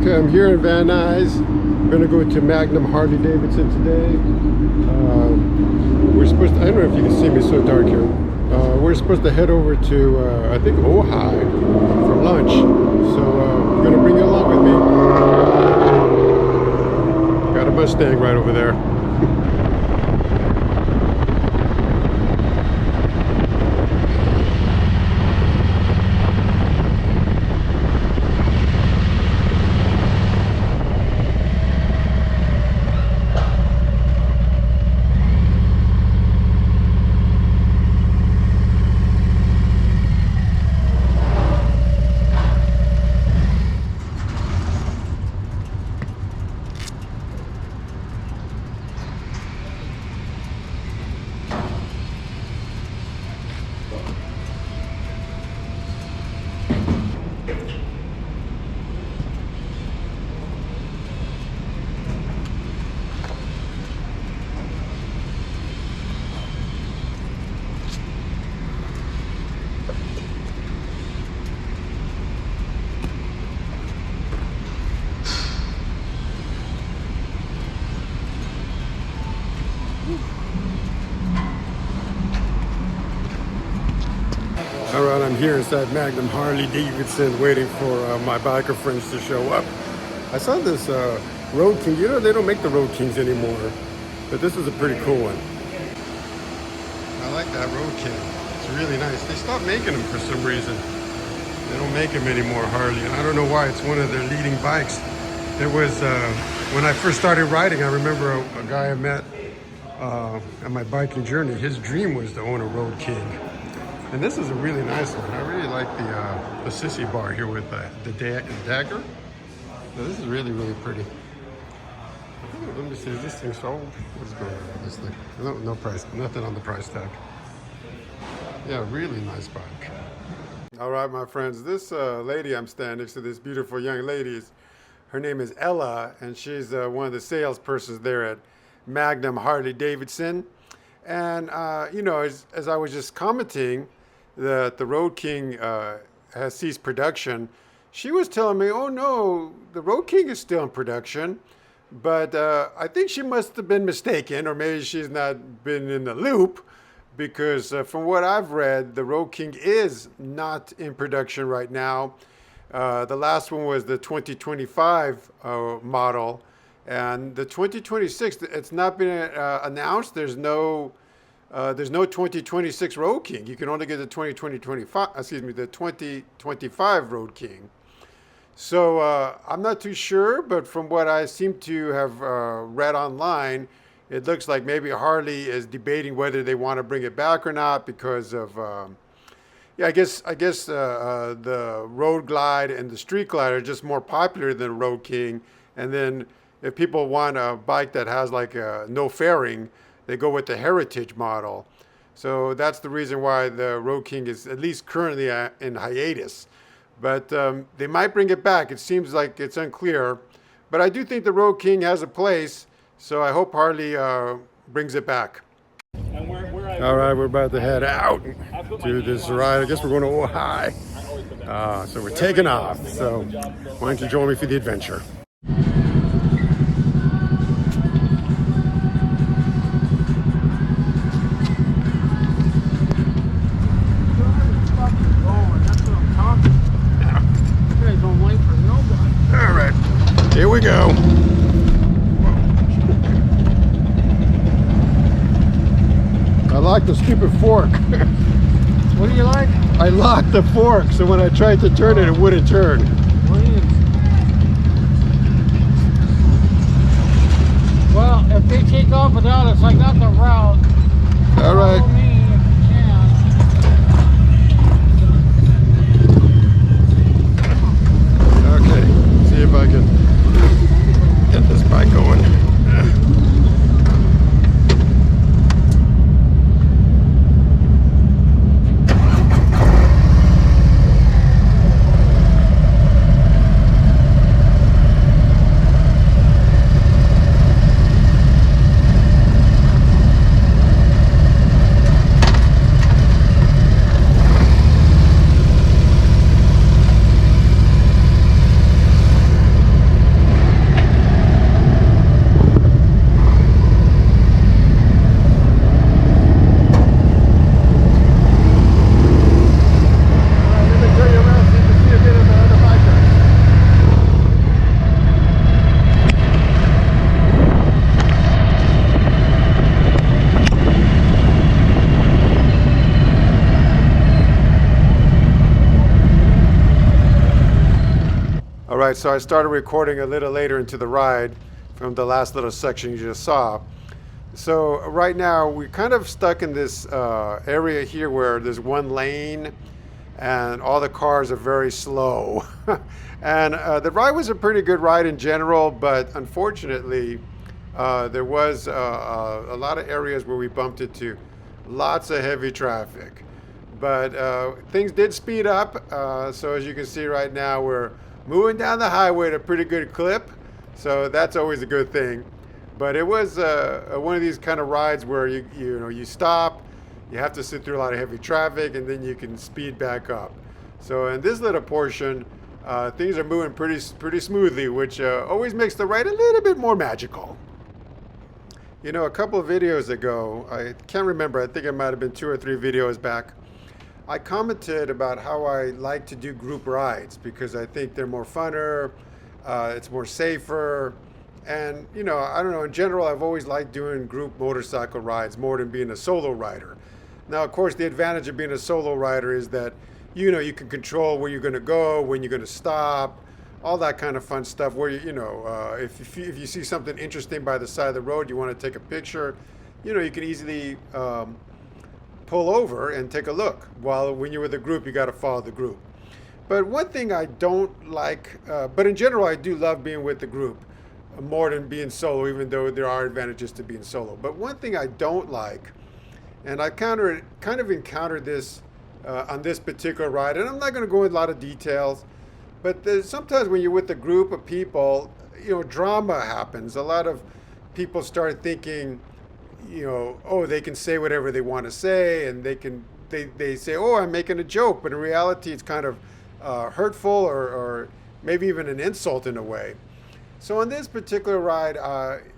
Okay, I'm here in Van Nuys. I'm gonna go to Magnum Harley-Davidson today. We're supposed to, I don't know if you can see me, it's so dark here. We're supposed to head over to, I think, Ojai for lunch. So I'm gonna bring you along with me. Got a Mustang right over there. All right, I'm here inside Magnum Harley-Davidson waiting for my biker friends to show up. I saw this Road King. You know, they don't make the Road Kings anymore, but this is a pretty cool one. I like that Road King. It's really nice. They stopped making them for some reason. They don't make them anymore, Harley. And I don't know why. It's one of their leading bikes. There was, when I first started riding, I remember a guy I met on my biking journey. His dream was to own a Road King. And this is a really nice one. I really like the sissy bar here with the dagger. So this is really, really pretty. Let me see, is this thing sold? What's going on with this thing? No price, nothing on the price tag. Yeah, really nice bike. All right, my friends, this lady I'm standing next to, this beautiful young lady, her name is Ella, and she's one of the salespersons there at Magnum Harley-Davidson. And, you know, as I was just commenting that the Road King has ceased production, she was telling me, oh no, the Road King is still in production. But I think she must have been mistaken, or maybe she's not been in the loop, because from what I've read, the Road King is not in production right now. The last one was the 2025 model. And the 2026, it's not been announced. There's no 2026 Road King. You can only get the 2025 Road King. So I'm not too sure, but from what I seem to have read online, it looks like maybe Harley is debating whether they want to bring it back or not because of, yeah, I guess the Road Glide and the Street Glide are just more popular than Road King. And then if people want a bike that has like no fairing, they go with the Heritage model. So that's the reason why the Road King is at least currently in hiatus. But they might bring it back. It seems like it's unclear. But I do think the Road King has a place. So I hope Harley brings it back. All right, we're about to head out to this ride. I guess we're going to Ojai. So we're taking off. So why don't you join me for the adventure? Here we go. I locked the stupid fork. What do you like? I locked the fork, so when I tried to turn it, it wouldn't turn. Well, if they take off without us, I got the route. All right. Okay, see if I can get this bike going. right, so I started recording a little later into the ride from the last little section you just saw. So right now we're kind of stuck in this area here where there's one lane and all the cars are very slow. And the ride was a pretty good ride in general, but unfortunately there was a lot of areas where we bumped into lots of heavy traffic. But things did speed up, so as you can see right now we're moving down the highway at a pretty good clip, so that's always a good thing. But it was one of these kind of rides where you stop, you have to sit through a lot of heavy traffic, and then you can speed back up. So in this little portion, things are moving pretty smoothly, which always makes the ride a little bit more magical. You know, a couple of videos ago, I can't remember, I think it might have been 2 or 3 videos back, I commented about how I like to do group rides because I think they're more funner, it's more safer. And, you know, I don't know, in general, I've always liked doing group motorcycle rides more than being a solo rider. Now, of course, the advantage of being a solo rider is that, you know, you can control where you're going to go, when you're going to stop, all that kind of fun stuff where, if you see something interesting by the side of the road, you want to take a picture, you know, you can easily pull over and take a look. While when you're with a group, you got to follow the group. But one thing I don't like, but in general, I do love being with the group more than being solo, even though there are advantages to being solo. But one thing I don't like, and I kind of encountered this on this particular ride, and I'm not going to go into a lot of details, but sometimes when you're with a group of people, you know, drama happens. A lot of people start thinking, you know, oh, they can say whatever they want to say, and they say, oh, I'm making a joke, but in reality it's kind of hurtful or maybe even an insult in a way. So on this particular ride,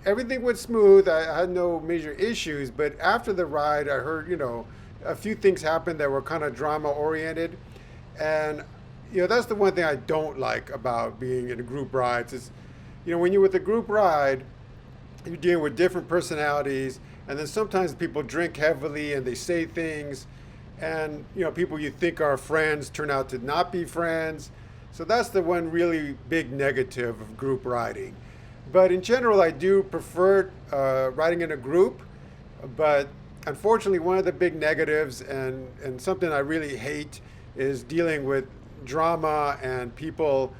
everything went smooth. I had no major issues, but after the ride, I heard, you know, a few things happened that were kind of drama oriented. And, you know, that's the one thing I don't like about being in group rides is, you know, when you're with a group ride, you're dealing with different personalities, and then sometimes people drink heavily and they say things, and, you know, people you think are friends turn out to not be friends. So that's the one really big negative of group riding. But in general, I do prefer riding in a group. But unfortunately, one of the big negatives and something I really hate is dealing with drama and people,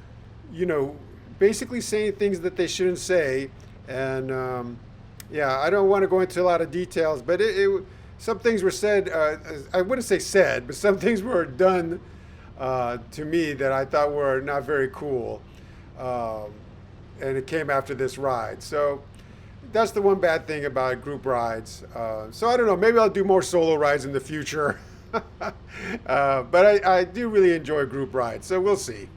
you know, basically saying things that they shouldn't say. And yeah, I don't want to go into a lot of details, but some things were said, I wouldn't say said, but some things were done to me that I thought were not very cool, and it came after this ride. So that's the one bad thing about group rides. So I don't know, maybe I'll do more solo rides in the future. But I do really enjoy group rides, so we'll see.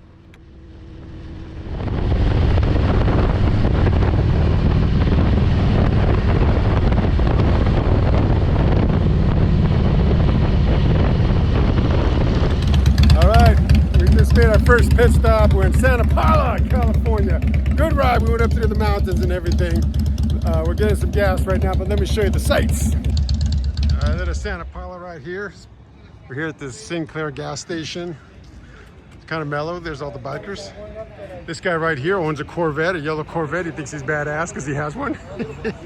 Our first pit stop. We're in Santa Paula, California. Good ride. We went up through the mountains and everything. We're getting some gas right now, but let me show you the sights. There's Santa Paula right here. We're here at this Sinclair gas station. It's kind of mellow. There's all the bikers. This guy right here owns a Corvette, a yellow Corvette. He thinks he's badass because he has one.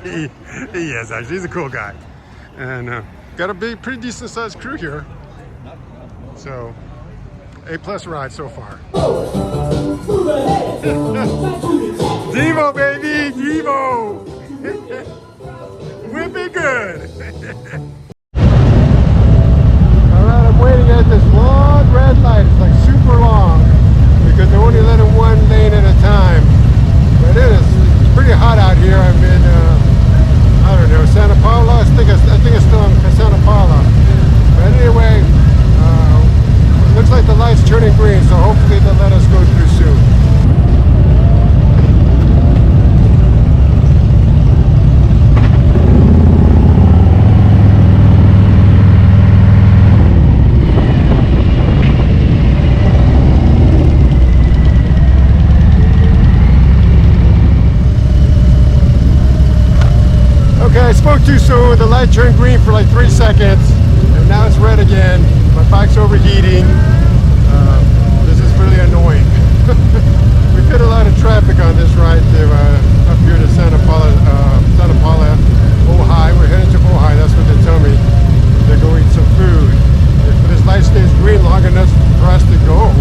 he is, actually. He's a cool guy. And got a pretty decent sized crew here. So A+ ride so far. Devo, baby, Devo. We'll be good. All right, I'm waiting at this long red light. It's like super long because they're only letting one lane at a time. But it's pretty hot out here. I'm in, I don't know, Santa Paula. I think it's still in Santa Paula. But anyway, looks like the light's turning green, so hopefully they'll let us go through soon. Okay, I spoke too soon. The light turned green for like 3 seconds, and now it's red again. My bike's overheating. This is really annoying. We We've hit a lot of traffic on this ride up here to Santa Paula, Ojai. We're heading to Ojai. That's what they tell me. They're going to eat some food. If this light stays green long enough for us to go,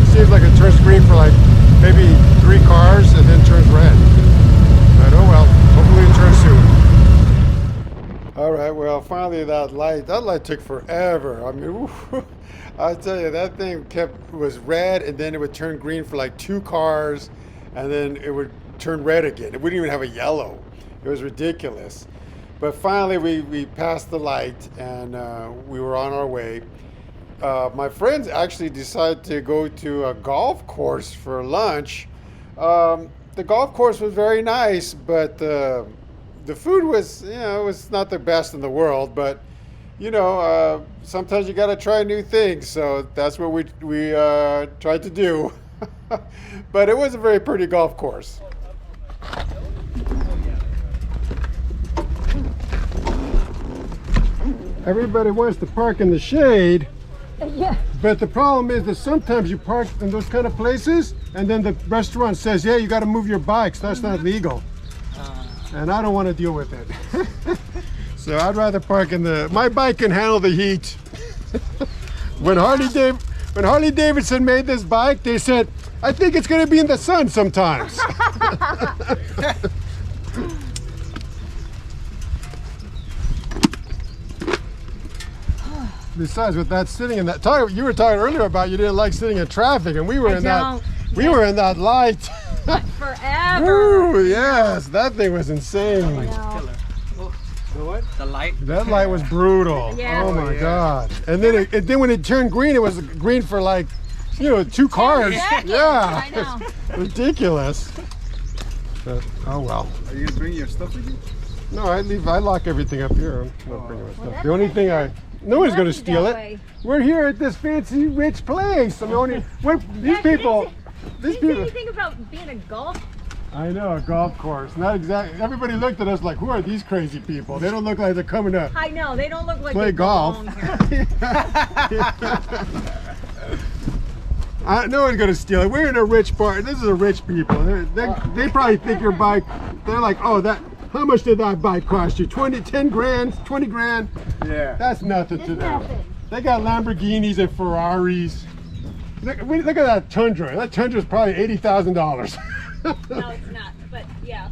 it seems like it turns green for like maybe 3 cars and then turns red. But oh well, hopefully it turns soon. All right, well, finally that light took forever. I mean, I tell you, that thing was red and then it would turn green for like 2 cars and then it would turn red again. It wouldn't even have a yellow. It was ridiculous. But finally we passed the light and we were on our way. My friends actually decided to go to a golf course for lunch. The golf course was very nice, but the food was, it was not the best in the world, but sometimes you got to try new things. So that's what we tried to do. But it was a very pretty golf course. Everybody wants to park in the shade. Yeah. But the problem is that sometimes you park in those kind of places and then the restaurant says, yeah, you got to move your bikes. That's not legal. And I don't want to deal with it. So I'd rather park in my bike can handle the heat. When Harley-Davidson made this bike, they said, I think it's going to be in the sun sometimes. Besides, with that sitting in that you were talking earlier about you didn't like sitting in traffic, and we were in that light. Forever. Ooh, yes, that thing was insane. The what? The light. That light was brutal. Yeah. Oh my God! And then when it turned green, it was green for like, 2 cars. Yeah. I know. Ridiculous. But, oh well. Are you gonna bring your stuff with you? No, I lock everything up here. I'm not bringing my stuff. The only thing no one's gonna steal it. We're here at this fancy rich place. These people. Did you say anything about being a golf? I know, a golf course. Not exactly. Everybody looked at us like, who are these crazy people? They don't look like they're coming to I know, they don't look like play they golf. belong here. No one's gonna steal it. We're in a rich part. This is a rich people. They probably think your bike. They're like, oh, how much did that bike cost you? 10 grand, 20 grand? Yeah. That's nothing to them. Nothing. They got Lamborghinis and Ferraris. Look at that Tundra. That Tundra is probably $80,000. No, it's not, but yeah.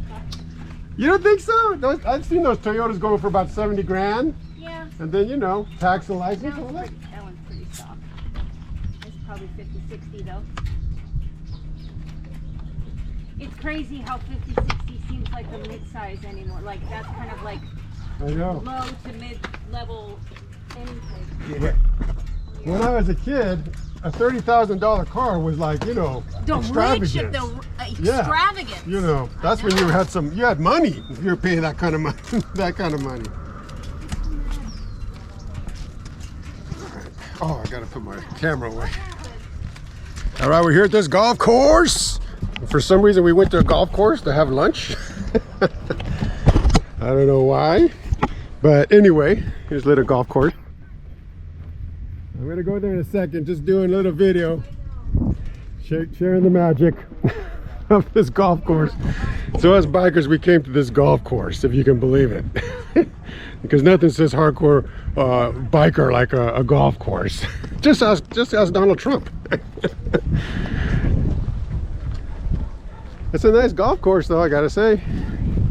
You don't think so? I've seen those Toyotas going for about 70 grand. Yeah. And then, tax and license. All that. That one's pretty soft. It's probably 50, 60 though. It's crazy how 50, 60 seems like the mid-size anymore. Like that's kind of like I know. low to mid-level anything. Yeah. When I was a kid, a $30,000 car was like, The extravagant. rich, the extravagance. That's when you had money. If you were paying that kind of money, that kind of money. Oh, I gotta put my camera away. All right, we're here at this golf course. For some reason, we went to a golf course to have lunch. I don't know why, but anyway, here's a little golf course. I'm gonna go there in a second, just doing a little video, sharing the magic of this golf course. So as bikers, we came to this golf course, if you can believe it. Because nothing says hardcore biker like a golf course. Just ask Donald Trump. It's a nice golf course though, I gotta say.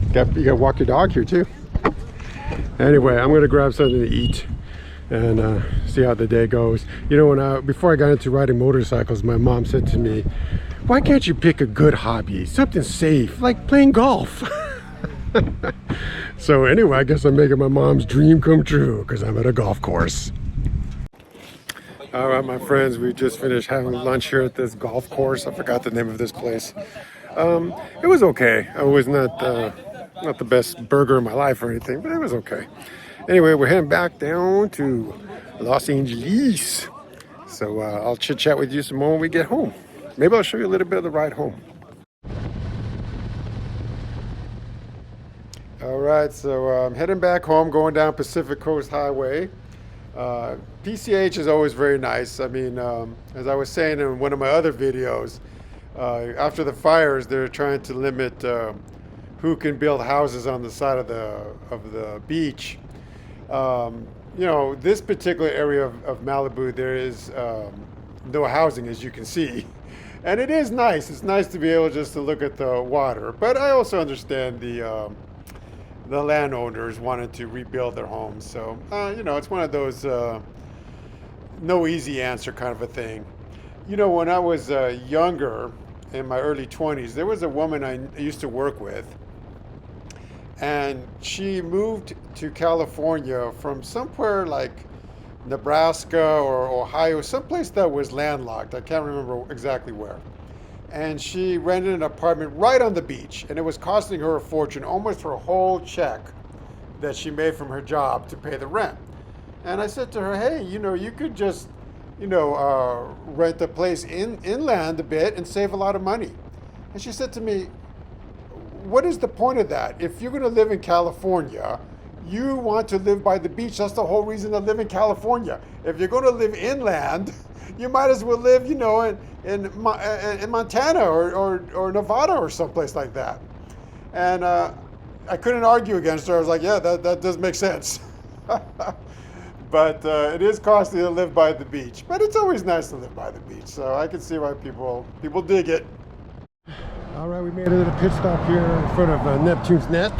You gotta walk your dog here too. Anyway, I'm gonna grab something to eat and see how the day goes. Before I got into riding motorcycles, my mom said to me, why can't you pick a good hobby, something safe, like playing golf? So anyway, I guess I'm making my mom's dream come true because I'm at a golf course. All right, my friends, we just finished having lunch here at this golf course. I forgot the name of this place. It was okay. I was not the best burger in my life or anything, but it was okay. Anyway, we're heading back down to Los Angeles. So I'll chit chat with you some more when we get home. Maybe I'll show you a little bit of the ride home. All right, so I'm heading back home, going down Pacific Coast Highway. PCH is always very nice. I mean, as I was saying in one of my other videos, After the fires, they're trying to limit who can build houses on the side of the beach. You know, this particular area of Malibu, there is no housing, as you can see. And it is nice. It's nice to be able just to look at the water. But I also understand the landowners wanted to rebuild their homes. So, you know, it's one of those no easy answer kind of a thing. You know, when I was younger, in my early 20s, there was a woman I used to work with. And she moved to California from somewhere like Nebraska or Ohio, someplace that was landlocked. I can't remember exactly where. And she rented an apartment right on the beach, and it was costing her a fortune, almost her whole check that she made from her job to pay the rent. And I said to her, hey, you know, you could just, you know, rent a place inland a bit and save a lot of money. And she said to me, what is the point of that? If you're going to live in California, you want to live by the beach. That's the whole reason to live in California. If you're going to live inland, you might as well live, you know, in Montana or Nevada or someplace like that. And I couldn't argue against her. I was like, yeah, that does make sense. But it is costly to live by the beach. But it's always nice to live by the beach. So I can see why people dig it. All right, we made a little pit stop here in front of Neptune's Net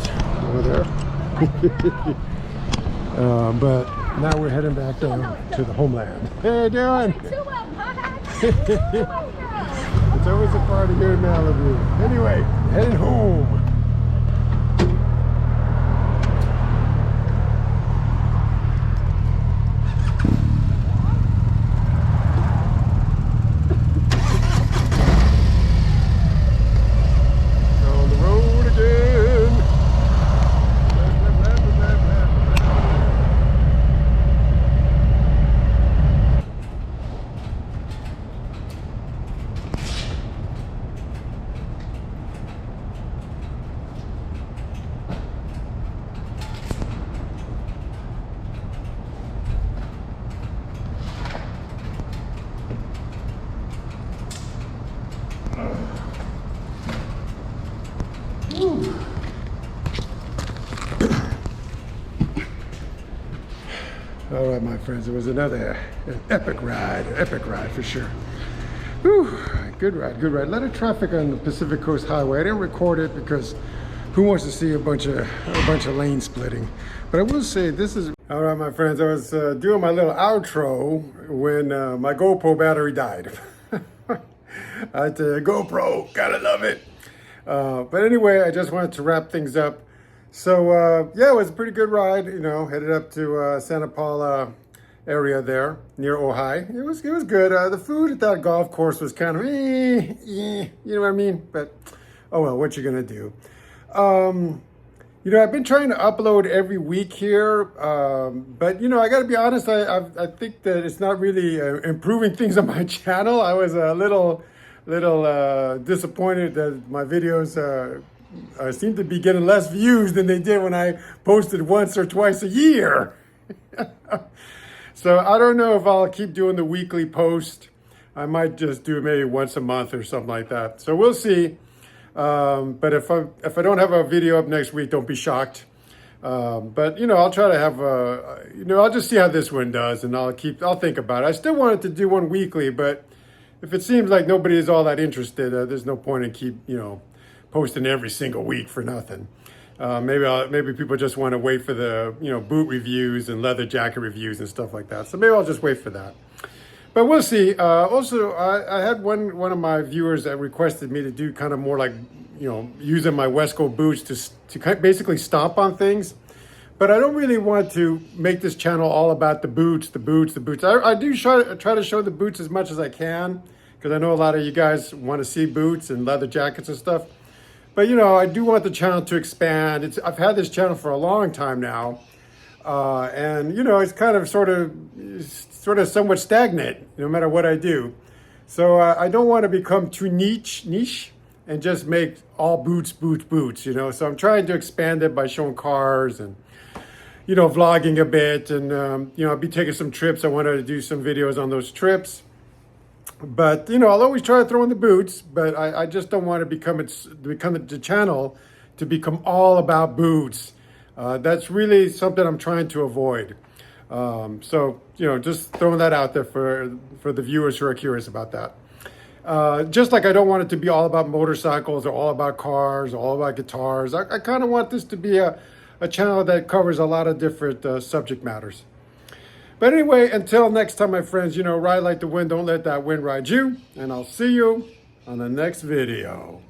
over there. But now we're heading back down to the homeland. Hey, how you doing? It's always a party here in Malibu. Anyway, heading home. All right, my friends, it was an epic ride for sure. Whew, good ride. A lot of traffic on the Pacific Coast Highway. I didn't record it because who wants to see a bunch of lane splitting? But I will say this is, all right, my friends, I was doing my little outro when my GoPro battery died. I tell you, GoPro, gotta love it. But anyway, I just wanted to wrap things up. So yeah, it was a pretty good ride. You know, headed up to Santa Paula area there near Ojai. It was good. The food at that golf course was kind of you know what I mean? But oh well, what you gonna do? You know, I've been trying to upload every week here, but you know, I gotta be honest. I think that it's not really improving things on my channel. I was a little disappointed that my videos seem to be getting less views than they did when I posted once or twice a year. So I don't know if I'll keep doing the weekly post. I might just do it maybe once a month or something like that. So we'll see. But if I don't have a video up next week, don't be shocked. But you know, I'll try to have you know, I'll just see how this one does, and I'll think about it. I still wanted to do one weekly, but if it seems like nobody is all that interested, there's no point in you know, posting every single week for nothing. Maybe people just want to wait for the, you know, boot reviews and leather jacket reviews and stuff like that. So maybe I'll just wait for that. But we'll see. Also, I had one of my viewers that requested me to do kind of more like, you know, using my Westco boots to basically stomp on things. But I don't really want to make this channel all about the boots. I do try to show the boots as much as I can, because I know a lot of you guys want to see boots and leather jackets and stuff. But, you know, I do want the channel to expand. I've had this channel for a long time now. And, you know, it's kind of sort of somewhat stagnant, no matter what I do. So I don't want to become too niche and just make all boots, you know. So I'm trying to expand it by showing cars and, you know, vlogging a bit. And, you know, I'll be taking some trips. I wanted to do some videos on those trips. But, you know, I'll always try to throw in the boots, but I just don't want to become the channel to become all about boots. That's really something I'm trying to avoid. So, you know, just throwing that out there for the viewers who are curious about that. Just like I don't want it to be all about motorcycles or all about cars or all about guitars. I kind of want this to be a channel that covers a lot of different subject matters. But anyway, until next time, my friends, you know, ride like the wind. Don't let that wind ride you. And I'll see you on the next video.